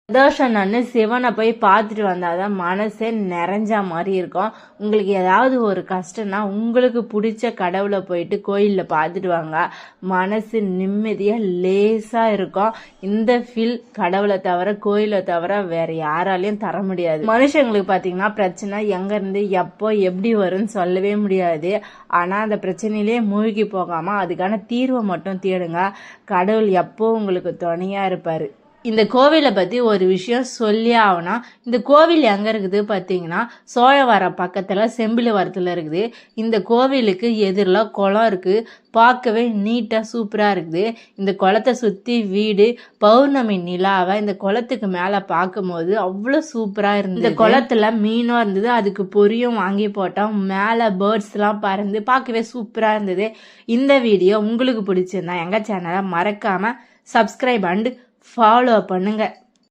பிரதோஷம்னு சிவனை போய் பார்த்துட்டு வந்தாதான் மனசே நிறைஞ்ச மாதிரி இருக்கும். உங்களுக்கு ஏதாவது ஒரு கஷ்டம்னா உங்களுக்கு பிடிச்ச கடவுளை போயிட்டு கோயிலில் பார்த்துட்டு வாங்க, மனசு நிம்மதியாக லேசாக இருக்கும். இந்த ஃபீல் கடவுளை தவிர கோயிலை தவிர வேற யாராலையும் தர முடியாது. மனுஷங்களுக்கு பார்த்தீங்கன்னா பிரச்சனை எங்கேருந்து எப்போ எப்படி வரும்னு சொல்லவே முடியாது. ஆனால் அந்த பிரச்சனையிலேயே மூழ்கி போகாமல் அதுக்கான தீர்வை மட்டும் தேடுங்க. கடவுள் எப்போ உங்களுக்கு துணையாக இருப்பார். இந்த கோவிலை பற்றி ஒரு விஷயம் சொல்லி ஆகணும். இந்த கோவில் எங்கே இருக்குது பார்த்தீங்கன்னா சோழவரம் பக்கத்தில் செம்பிலிவரத்தில் இருக்குது. இந்த கோவிலுக்கு எதிரில் குளம் இருக்குது. பார்க்கவே நீட்டாக சூப்பராக இருக்குது. இந்த குளத்தை சுற்றி வீடு, பௌர்ணமி நிலாவை இந்த குளத்துக்கு மேலே பார்க்கும்போது அவ்வளோ சூப்பராக இருந்தது. இந்த குளத்துல மீனும் இருந்தது, அதுக்கு பொரியும் வாங்கி போட்டோம். மேலே பேர்ட்ஸ்லாம் பறந்து பார்க்கவே சூப்பராக இருந்தது. இந்த வீடியோ உங்களுக்கு பிடிச்சிருந்தா எங்கள் சேனலை மறக்காமல் சப்ஸ்கிரைப் அண்ட் ஃபாலோ பண்ணுங்க.